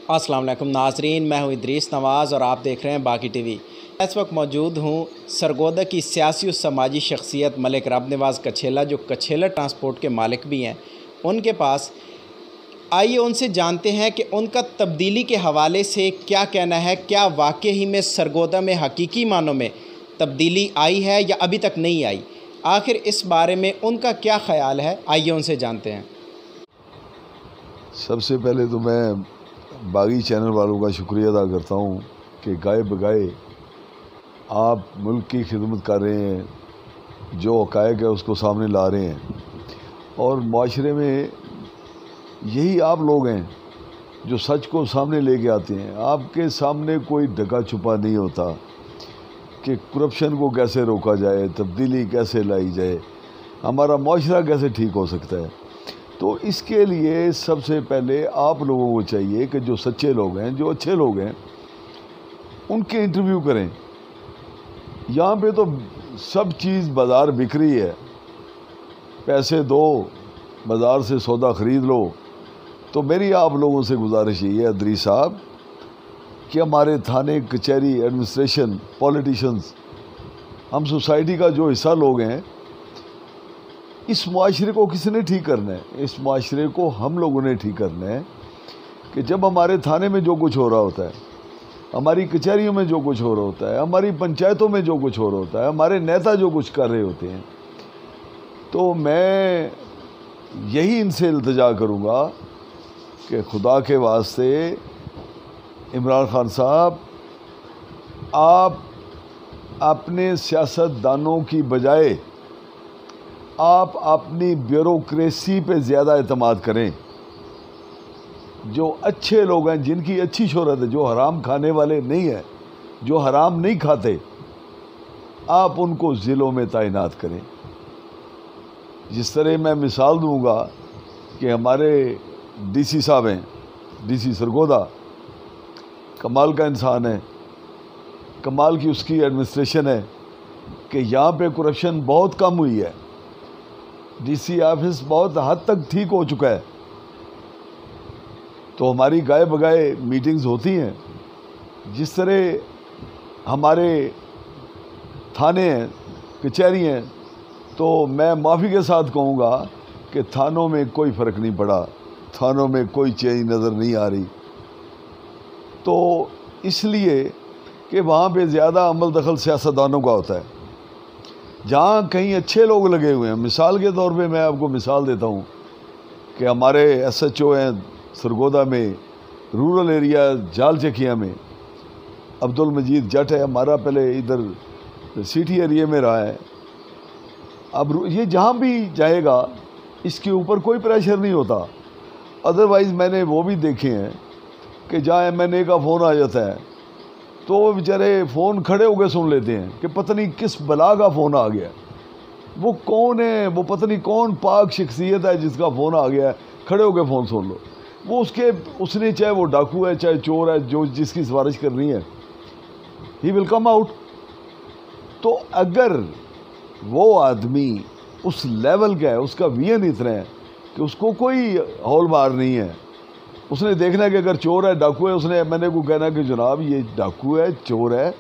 अस्सलाम वालेकुम नाजरीन, मैं हूं इदरीस नवाज़ और आप देख रहे हैं बाकी टीवी। इस वक्त मौजूद हूं सरगोदा की सियासी और समाजी शख्सियत मलिक रब नवाज़ कछेला, जो कछेला ट्रांसपोर्ट के मालिक भी हैं, उनके पास। आइए उनसे जानते हैं कि उनका तब्दीली के हवाले से क्या कहना है। क्या वाकई ही में सरगोदा में हकीकी मानों में तब्दीली आई है या अभी तक नहीं आई? आखिर इस बारे में उनका क्या ख़याल है, आइए उनसे जानते हैं। सबसे पहले तो मैं बागी चैनल वालों का शुक्रिया अदा करता हूँ कि गाए बगाए आप मुल्क की खिदमत कर रहे हैं, जो हक़ाइक़ है उसको सामने ला रहे हैं, और माशरे में यही आप लोग हैं जो सच को सामने लेके आते हैं। आपके सामने कोई ढका छुपा नहीं होता कि करप्शन को कैसे रोका जाए, तब्दीली कैसे लाई जाए, हमारा माशरा कैसे ठीक हो सकता है। तो इसके लिए सबसे पहले आप लोगों को चाहिए कि जो सच्चे लोग हैं, जो अच्छे लोग हैं, उनके इंटरव्यू करें। यहाँ पे तो सब चीज़ बाज़ार बिक रही है, पैसे दो बाज़ार से सौदा ख़रीद लो। तो मेरी आप लोगों से गुजारिश यही है इदरीस साहब कि हमारे थाने, कचहरी, एडमिनिस्ट्रेशन, पॉलिटिशियंस, हम सोसाइटी का जो हिस्सा लोग हैं, इस माशरे को किसने ठीक करना है? इस माशरे को हम लोगों ने ठीक करना है कि जब हमारे थाने में जो कुछ हो रहा होता है, हमारी कचहरियों में जो कुछ हो रहा होता है, हमारी पंचायतों में जो कुछ हो रहा होता है, हमारे नेता जो कुछ कर रहे होते हैं, तो मैं यही इनसे इल्तिजा करूँगा कि खुदा के वास्ते इमरान खान साहब, आप अपने सियासतदानों की बजाय आप अपनी ब्यूरोक्रेसी पे ज़्यादा एतमाद करें। जो अच्छे लोग हैं, जिनकी अच्छी शोहरत है, जो हराम खाने वाले नहीं हैं, जो हराम नहीं खाते, आप उनको ज़िलों में तैनात करें। जिस तरह मैं मिसाल दूंगा कि हमारे डीसी साहब हैं, डीसी सरगोदा, कमाल का इंसान है, कमाल की उसकी एडमिनिस्ट्रेशन है कि यहाँ पे करप्शन बहुत कम हुई है, डीसी ऑफिस बहुत हद तक ठीक हो चुका है। तो हमारी गाए बगाए मीटिंग्स होती हैं। जिस तरह हमारे थाने हैं, कचहरी हैं, तो मैं माफ़ी के साथ कहूँगा कि थानों में कोई फ़र्क नहीं पड़ा, थानों में कोई चेंज नज़र नहीं आ रही। तो इसलिए कि वहाँ पे ज़्यादा अमल दखल सियासतदानों का होता है। जहाँ कहीं अच्छे लोग लगे हुए हैं, मिसाल के तौर पे मैं आपको मिसाल देता हूँ कि हमारे SHO हैं सरगोदा में, रूरल एरिया जाल चकिया में, अब्दुल मजीद जट है हमारा, पहले इधर सिटी एरिया में रहा है। अब ये जहाँ भी जाएगा इसके ऊपर कोई प्रेशर नहीं होता। अदरवाइज़ मैंने वो भी देखे हैं कि जहाँ MNA का फ़ोन आ जाता है तो वो बेचारे फ़ोन खड़े होकर सुन लेते हैं कि पता नहीं किस बला का फ़ोन आ गया, वो कौन है, वो पता नहीं कौन पाक शख्सियत है जिसका फ़ोन आ गया है, खड़े होकर फ़ोन सुन लो। वो उसने चाहे वो डाकू है, चाहे चोर है, जो जिसकी सिफारिश करनी है, ही विल कम आउट। तो अगर वो आदमी उस लेवल का है, उसका विजन इतना है कि उसको कोई हौल मार नहीं है, उसने देखना है कि अगर चोर है, डाकू है, उसने मैंने को कहना कि जनाब ये डाकू है, चोर है,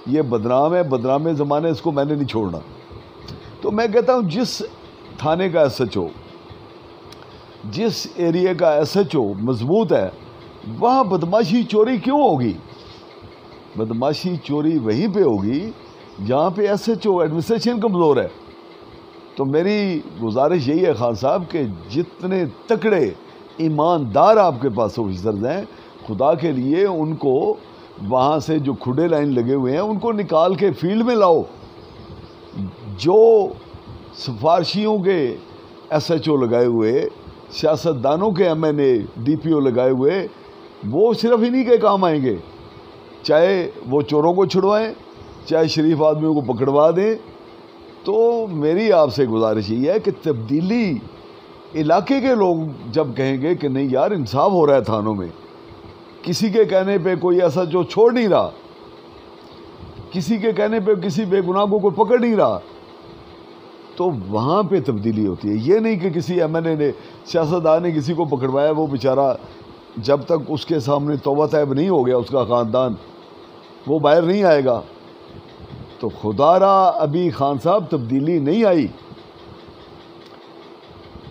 ये बदनाम है, बदनाम ज़माने, इसको मैंने नहीं छोड़ना। तो मैं कहता हूँ जिस थाने का SHO, जिस एरिया का SHO मजबूत है, वहाँ बदमाशी चोरी क्यों होगी? बदमाशी चोरी वहीं पे होगी जहाँ पे SHO एडमिनिस्ट्रेशन कमज़ोर है। तो मेरी गुजारिश यही है खान साहब कि जितने तकड़े ईमानदार आपके पास ऑफिसर्स हैं, खुदा के लिए उनको वहाँ से जो खुडे लाइन लगे हुए हैं उनको निकाल के फील्ड में लाओ। जो सिफारशियों के SHO लगाए हुए, सियासतदानों के MNA, DPO लगाए हुए, वो सिर्फ इन्हीं के काम आएंगे। चाहे वो चोरों को छुड़वाएं, चाहे शरीफ आदमियों को पकड़वा दें। तो मेरी आपसे गुजारिश ये है कि तब्दीली इलाके के लोग जब कहेंगे कि नहीं यार इंसाफ हो रहा है थानों में, किसी के कहने पे कोई ऐसा जो छोड़ नहीं रहा, किसी के कहने पे किसी बेगुनाह को कोई पकड़ नहीं रहा, तो वहाँ पे तब्दीली होती है। ये नहीं कि किसी MNA ने, सियासतदान ने किसी को पकड़वाया, वो बेचारा جب تک اس کے سامنے توبہ طیب نہیں ہو گیا اس کا خاندان، وہ باہر نہیں آئے گا۔ تو خدا را ابھی خان صاحب تبدیلی نہیں آئی۔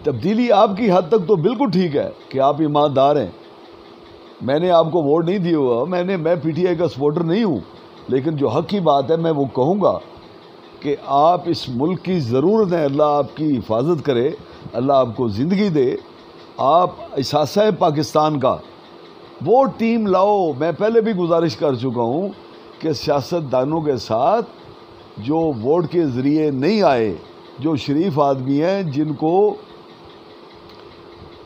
تبدیلی آپ کی حد تک تو بالکل ٹھیک ہے کہ آپ ایماندار ہیں، میں نے آپ کو ووٹ نہیں دیا ہوا، میں پی ٹی آئی کا سپورٹر نہیں ہوں، لیکن جو حق کی بات ہے میں وہ کہوں گا کہ آپ اس ملک کی ضرورت ہے، اللہ آپ کی حفاظت کرے، اللہ آپ کو زندگی دے، آپ اثاثہ پاکستان کا وہ ٹیم لاؤ۔ میں پہلے بھی گزارش کر چکا ہوں کہ سیاست دانوں کے ساتھ جو ووٹ کے ذریعے نہیں آئے، جو شریف آدمی ہیں جن کو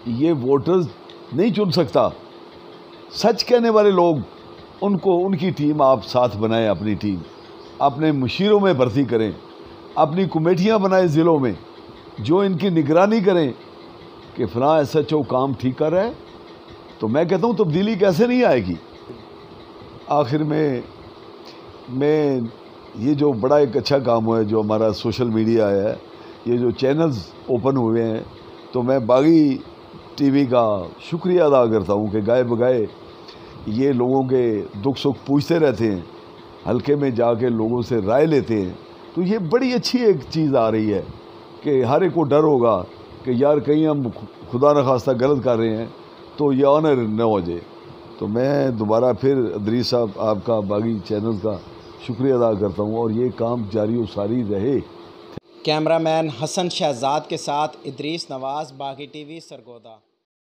یہ ووٹرز نہیں چن سکتا، سچ کہنے والے لوگ، ان کی ٹیم آپ ساتھ بنائیں، اپنی ٹیم اپنے مشیروں میں بھرتی کریں، اپنی کمیٹیاں بنائیں ضلعوں میں جو ان کی نگرانی کریں کہ فلاں ایس ایچ او کام ٹھیک کر رہا ہے۔ تو میں کہتا ہوں تبدیلی کیسے نہیں آئے گی۔ آخر میں یہ جو بڑا ایک اچھا کام ہوا ہے جو ہمارا سوشل میڈیا ہے، یہ جو چینلز اوپن ہوئے ہیں، تو میں باغی ٹی وی کا شکریہ ادا کرتا ہوں کہ گائے بگائے یہ لوگوں کے دکھ سکھ پوچھتے رہتے ہیں، حلقے میں جا کے لوگوں سے رائے لیتے ہیں۔ تو یہ بڑی اچھی ایک چیز آ رہی ہے کہ ہر ایک کو ڈر ہوگا کہ یار کہیں ہم خدا نخواستہ غلط کر رہے ہیں تو یہ آنر نہ ہو جائے۔ تو میں دوبارہ پھر ادریس صاحب آپ کا باغی چینل کا شکریہ ادا کرتا ہوں، اور یہ کام جاری و ساری رہے۔ کیمرہ مین حسن شہزاد کے ساتھ ادریس نواز، باغی ٹی وی، سرگودا۔